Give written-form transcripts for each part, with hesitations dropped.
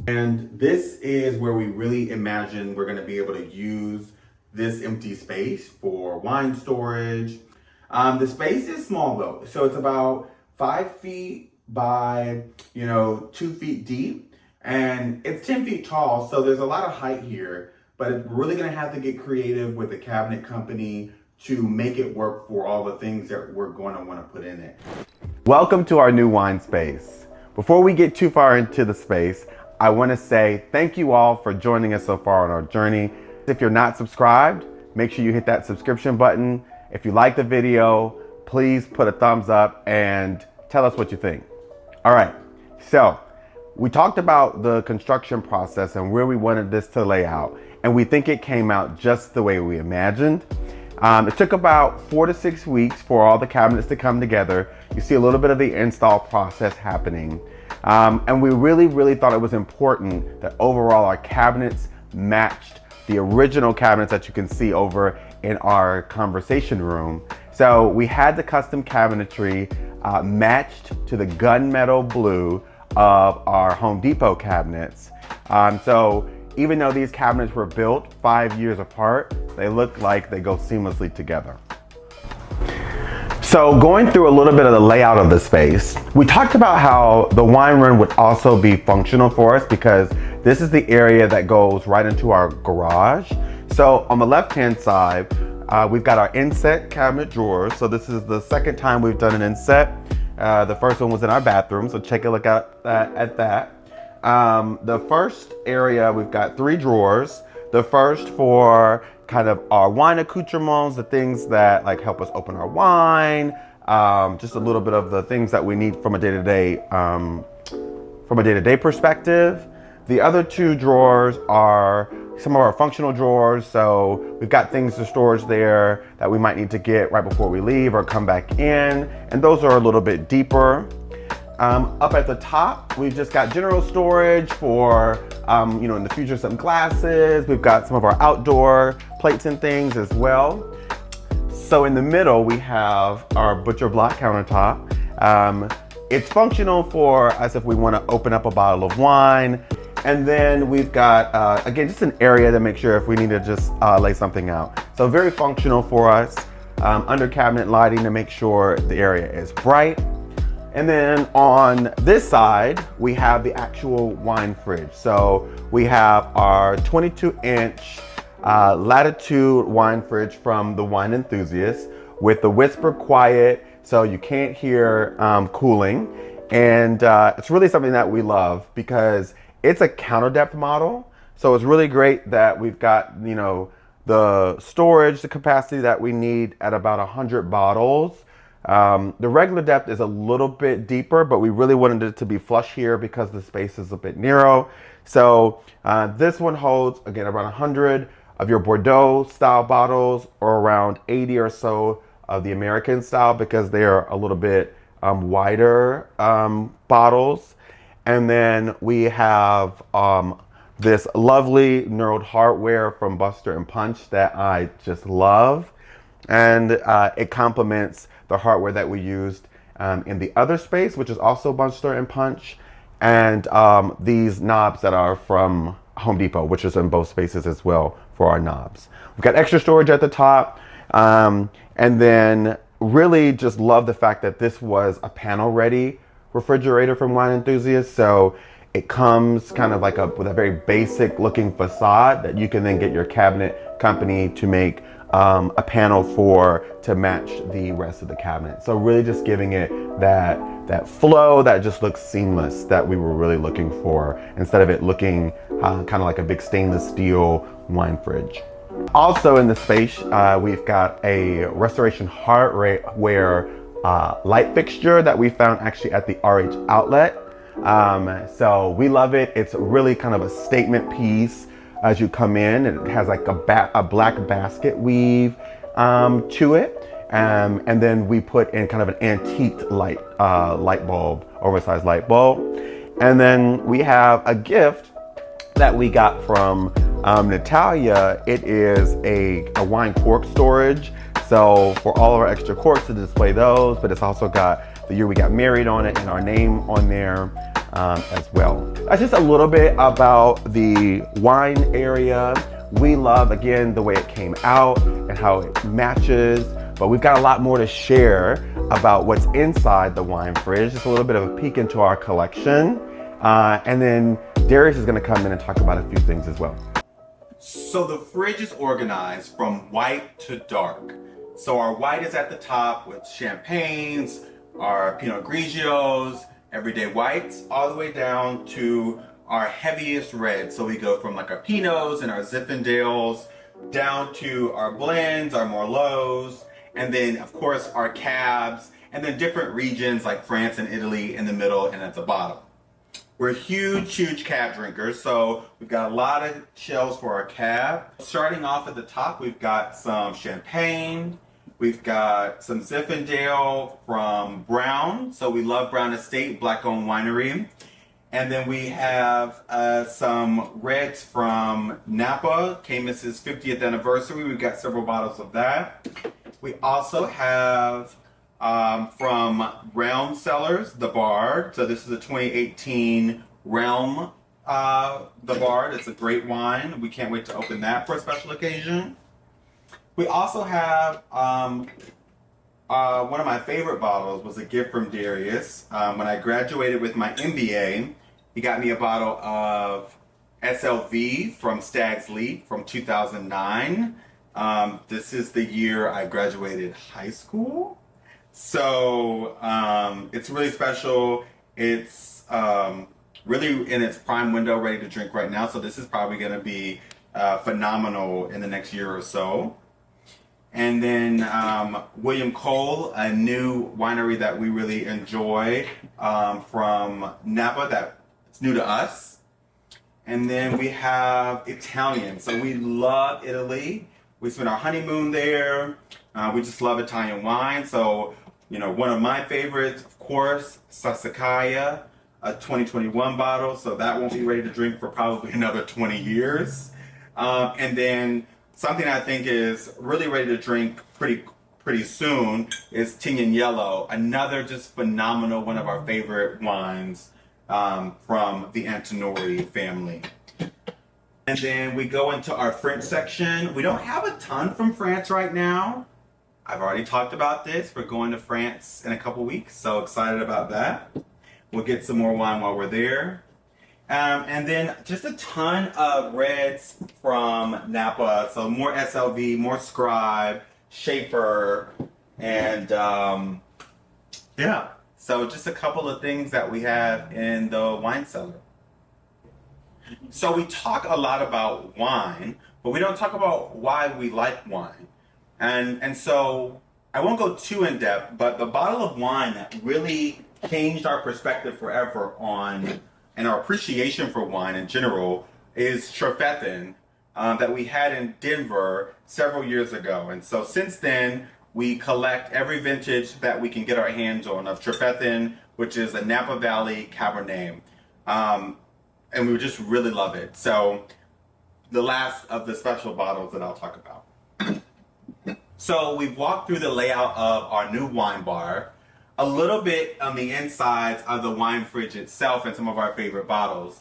And this is where we really imagine we're gonna be able to use this empty space for wine storage. The space is small though, so it's about 5 feet by 2 feet deep, and it's 10 feet tall, so there's a lot of height here, but we're really gonna have to get creative with the cabinet company to make it work for all the things that we're going to want to put in it. Welcome to our new wine space. Before we get too far into the space, I want to say thank you all for joining us so far on our journey. If you're not subscribed, make sure you hit that subscription button. If you like the video, please put a thumbs up and tell us what you think. All right, so we talked about the construction process and where we wanted this to lay out, and we think it came out just the way we imagined. It took about 4 to 6 weeks for all the cabinets to come together. You see a little bit of the install process happening. And we really thought it was important that overall our cabinets matched the original cabinets that you can see over in our conversation room. So we had the custom cabinetry matched to the gunmetal blue of our Home Depot cabinets. So even though these cabinets were built 5 years apart, they look like they go seamlessly together. So going through a little bit of the layout of the space, we talked about how the wine room would also be functional for us because this is the area that goes right into our garage. So on the left-hand side, we've got our inset cabinet drawers. So this is the second time we've done an inset. The first one was in our bathroom, so take a look at that. The first area, we've got 3 drawers. The first for kind of our wine accoutrements, the things that like help us open our wine, just a little bit of the things that we need from a day-to-day perspective. The other 2 drawers are some of our functional drawers. So we've got things to storage there that we might need to get right before we leave or come back in. And those are a little bit deeper. Up at the top, we've just got general storage for, in the future, some glasses. We've got some of our outdoor plates and things as well. So in the middle, we have our butcher block countertop. It's functional for us if we want to open up a bottle of wine. And then we've got, again, just an area to make sure if we need to just lay something out. So very functional for us. Under cabinet lighting to make sure the area is bright. And then on this side, we have the actual wine fridge. So we have our 22-inch latitude wine fridge from the Wine Enthusiast with the whisper quiet, so you can't hear cooling. And it's really something that we love because it's a counter depth model. So it's really great that we've got, the storage, the capacity that we need at about 100 bottles. The regular depth is a little bit deeper, but we really wanted it to be flush here because the space is a bit narrow. So this one holds, again, around 100 of your Bordeaux style bottles or around 80 or so of the American style because they're a little bit wider bottles. And then we have this lovely knurled hardware from Buster and Punch that I just love. And it complements the hardware that we used in the other space, which is also Buster and Punch, and these knobs that are from Home Depot, which is in both spaces as well for our knobs. We've got extra storage at the top, and then really just love the fact that this was a panel-ready refrigerator from Wine Enthusiast. So it comes kind of like with a very basic looking facade that you can then get your cabinet company to make a panel to match the rest of the cabinet. So really just giving it that flow that just looks seamless that we were really looking for, instead of it looking kind of like a big stainless steel wine fridge. Also in the space, we've got a restoration hardware light fixture that we found actually at the RH outlet. So we love it. It's really kind of a statement piece as you come in. It has like a black basket weave to it. And then we put in kind of an antique light bulb, oversized light bulb. And then we have a gift that we got from Natalia. It is a wine cork storage. So for all of our extra corks to display those, but it's also got the year we got married on it and our name on there. as well. That's just a little bit about the wine area. We love, again, the way it came out and how it matches, but we've got a lot more to share about what's inside the wine fridge. Just a little bit of a peek into our collection. And then Darius is gonna come in and talk about a few things as well. So the fridge is organized from white to dark. So our white is at the top with champagnes, our Pinot Grigios, everyday whites, all the way down to our heaviest reds. So we go from like our Pinots and our Zinfandels down to our blends, our Merlots, and then of course our cabs, and then different regions like France and Italy in the middle and at the bottom. We're huge cab drinkers, so we've got a lot of shelves for our cab. Starting off at the top, we've got some champagne. We've got some Zinfandel from Brown. So we love Brown Estate, black-owned winery. And then we have some reds from Napa, Caymus's 50th anniversary. We've got several bottles of that. We also have from Realm Cellars, the Bard. So this is a 2018 Realm, the Bard. It's a great wine. We can't wait to open that for a special occasion. We also have one of my favorite bottles was a gift from Darius. When I graduated with my MBA, he got me a bottle of SLV from Stag's Leap from 2009. This is the year I graduated high school. So it's really special. It's really in its prime window, ready to drink right now. So this is probably going to be phenomenal in the next year or so. And then William Cole, a new winery that we really enjoy from Napa that's new to us. And then we have Italian. So we love Italy. We spent our honeymoon there. We just love Italian wine. So, you know, one of my favorites, of course, Sassicaia, a 2021 bottle. So that won't be ready to drink for probably another 20 years. And then something I think is really ready to drink pretty soon is Tignan Yellow, another just phenomenal, one of our favorite wines from the Antinori family. And then we go into our French section. We don't have a ton from France right now. I've already talked about this. We're going to France in a couple weeks, so excited about that. We'll get some more wine while we're there. And then just a ton of reds from Napa. So more SLV, more Scribe, Schaefer, and yeah. So just a couple of things that we have in the wine cellar. So we talk a lot about wine, but we don't talk about why we like wine. And so I won't go too in depth, but the bottle of wine that really changed our perspective forever on and our appreciation for wine in general is Trefethen that we had in Denver several years ago. And so since then, we collect every vintage that we can get our hands on of Trefethen, which is a Napa Valley Cabernet. And we just really love it. So the last of the special bottles that I'll talk about. So we've walked through the layout of our new wine bar, a little bit on the insides of the wine fridge itself and some of our favorite bottles.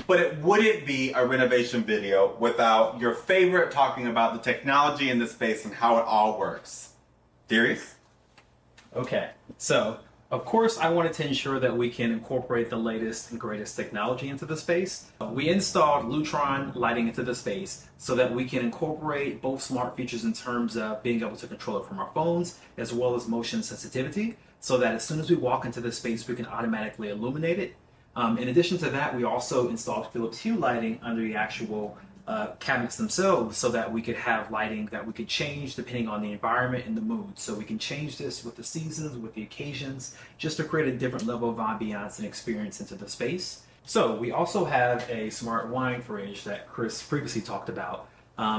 But it wouldn't be a renovation video without your favorite talking about the technology in the space and how it all works. Darius? Okay, so of course I wanted to ensure that we can incorporate the latest and greatest technology into the space. We installed Lutron lighting into the space so that we can incorporate both smart features in terms of being able to control it from our phones as well as motion sensitivity, so that as soon as we walk into the space we can automatically illuminate it. In addition to that, we also installed Philips Hue lighting under the actual cabinets themselves so that we could have lighting that we could change depending on the environment and the mood. So we can change this with the seasons, with the occasions, just to create a different level of ambiance and experience into the space. So we also have a smart wine fridge that Chris previously talked about.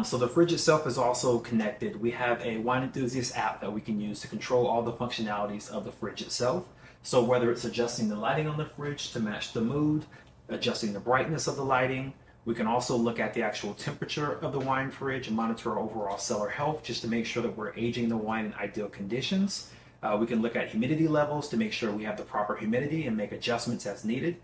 So the fridge itself is also connected. We have a Wine Enthusiast app that we can use to control all the functionalities of the fridge itself. So whether it's adjusting the lighting on the fridge to match the mood, adjusting the brightness of the lighting, we can also look at the actual temperature of the wine fridge and monitor our overall cellar health just to make sure that we're aging the wine in ideal conditions. We can look at humidity levels to make sure we have the proper humidity and make adjustments as needed.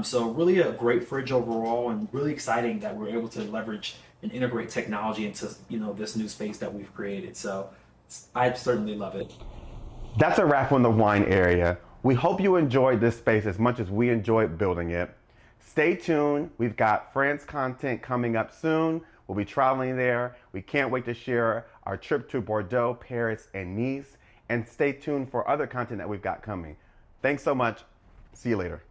So really a great fridge overall, and really exciting that we're able to leverage and integrate technology into this new space that we've created. So I certainly love it. That's a wrap on the wine area. We hope you enjoyed this space as much as we enjoyed building it. Stay tuned. We've got France content coming up soon. We'll be traveling there. We can't wait to share our trip to Bordeaux, Paris, and Nice. And stay tuned for other content that we've got coming. Thanks so much. See you later.